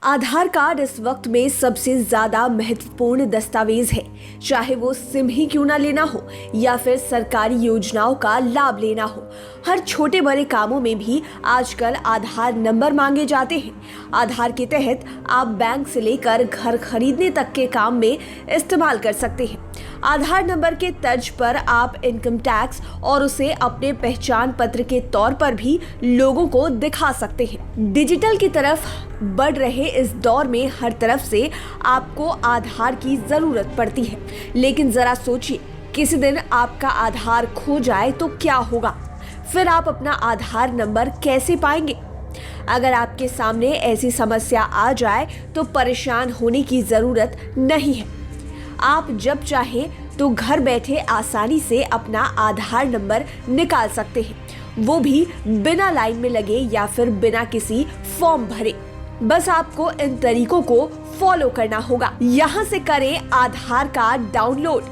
आधार card इस वक्त में सबसे ज्यादा महत्वपूर्ण दस्तावेज है, चाहे वो सिम ही क्यों ना लेना हो या फिर सरकारी योजनाओं का लाभ लेना हो। हर छोटे बड़े कामों में भी आजकल आधार नंबर मांगे जाते हैं। आधार के तहत आप बैंक से लेकर घर खरीदने तक के काम में इस्तेमाल कर सकते हैं। आधार नंबर के तर्ज पर आप इनकम टैक्स और उसे अपने पहचान पत्र के तौर पर भी लोगों को दिखा सकते हैं। डिजिटल की तरफ बढ़ रहे इस दौर में हर तरफ से आपको आधार की जरूरत पड़ती है, लेकिन जरा सोचिए, किसी दिन आपका आधार खो जाए तो क्या होगा? फिर आप अपना आधार नंबर कैसे पाएंगे? अगर आपके सामने ऐसी समस्या आ जाए तो परेशान होने की जरूरत नहीं है। आप जब चाहे तो घर बैठे आसानी से अपना आधार नंबर निकाल सकते हैं, वो भी बिना लाइन में लगे या फिर बिना किसी फॉर्म भरे। बस आपको इन तरीकों को फॉलो करना होगा। यहाँ से करें आधार कार्ड डाउनलोड।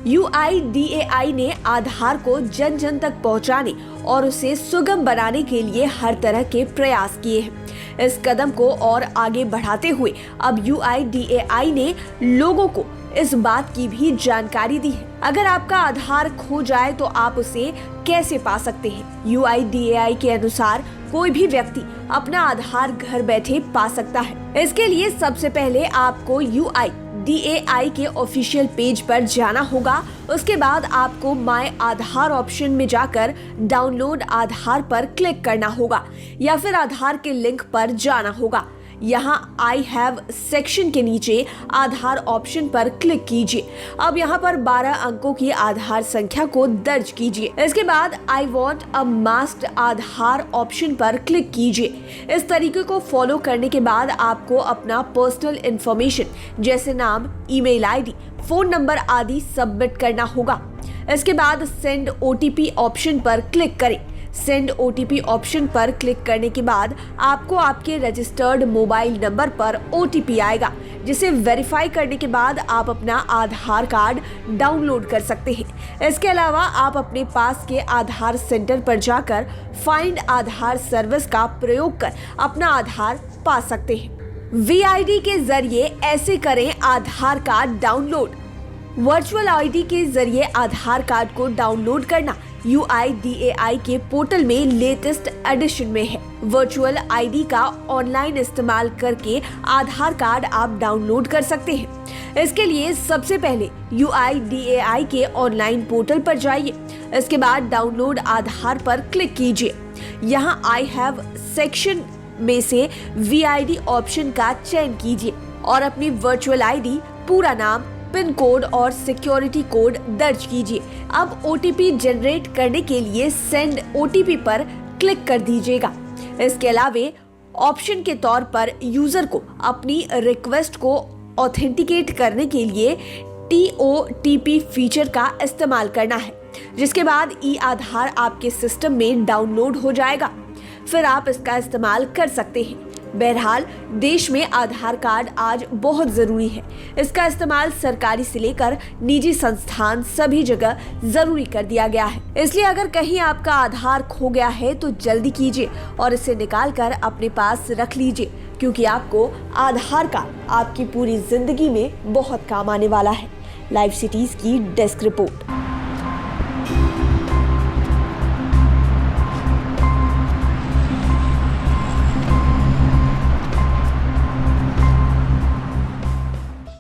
UIDAI ने आधार को जन जन तक पहुंचाने और उसे सुगम बनाने के लिए हर तरह के प्रयास किए हैं। इस कदम को और आगे बढ़ाते हुए अब UIDAI ने लोगों को इस बात की भी जानकारी दी है, अगर आपका आधार खो जाए तो आप उसे कैसे पा सकते हैं। UIDAI के अनुसार कोई भी व्यक्ति अपना आधार घर बैठे पा सकता है। इसके लिए सबसे पहले आपको UIDAI के ऑफिशियल पेज पर जाना होगा। उसके बाद आपको माय आधार ऑप्शन में जाकर डाउनलोड आधार पर क्लिक करना होगा या फिर आधार के लिंक पर जाना होगा। यहाँ आई हैव सेक्शन के नीचे आधार ऑप्शन पर क्लिक कीजिए। अब यहाँ पर 12 अंकों की आधार संख्या को दर्ज कीजिए। इसके बाद I want a masked Aadhaar option पर क्लिक कीजिए। इस तरीके को फॉलो करने के बाद आपको अपना पर्सनल इंफॉर्मेशन जैसे नाम, ईमेल आईडी, फोन नंबर आदि सबमिट करना होगा। इसके बाद सेंड OTP ऑप्शन पर क्लिक करें। सेंड OTP ऑप्शन पर क्लिक करने के बाद आपको आपके रजिस्टर्ड मोबाइल नंबर पर OTP आएगा, जिसे वेरीफाई करने के बाद आप अपना आधार कार्ड डाउनलोड कर सकते हैं। इसके अलावा आप अपने पास के आधार सेंटर पर जाकर फाइंड आधार सर्विस का प्रयोग कर अपना आधार पा सकते हैं। VID के जरिए ऐसे करें आधार कार्ड डाउनलोड। वर्चुअल ID के जरिए आधार कार्ड को डाउनलोड करना UIDAI के पोर्टल में लेटेस्ट एडिशन में है। वर्चुअल ID का ऑनलाइन इस्तेमाल करके आधार कार्ड आप डाउनलोड कर सकते हैं। इसके लिए सबसे पहले UIDAI के ऑनलाइन पोर्टल पर जाइए। इसके बाद डाउनलोड आधार पर क्लिक कीजिए। यहाँ आई हैव सेक्शन में से VID ऑप्शन का चयन कीजिए और अपनी वर्चुअल ID, पूरा नाम, पिन कोड और सिक्योरिटी कोड दर्ज कीजिए। अब OTP जनरेट करने के लिए सेंड OTP पर क्लिक कर दीजिएगा। इसके अलावा ऑप्शन के तौर पर यूजर को अपनी रिक्वेस्ट को ऑथेंटिकेट करने के लिए TOTP फीचर का इस्तेमाल करना है, जिसके बाद आधार आपके सिस्टम में डाउनलोड हो जाएगा। फिर आप इसका इस्तेमाल कर सकते हैं। बहरहाल देश में आधार कार्ड आज बहुत जरूरी है। इसका इस्तेमाल सरकारी से लेकर निजी संस्थान सभी जगह जरूरी कर दिया गया है। इसलिए अगर कहीं आपका आधार खो गया है तो जल्दी कीजिए और इसे निकाल कर अपने पास रख लीजिए, क्योंकि आपको आधार कार्ड आपकी पूरी जिंदगी में बहुत काम आने वाला है। लाइव सिटीज की डेस्क रिपोर्ट।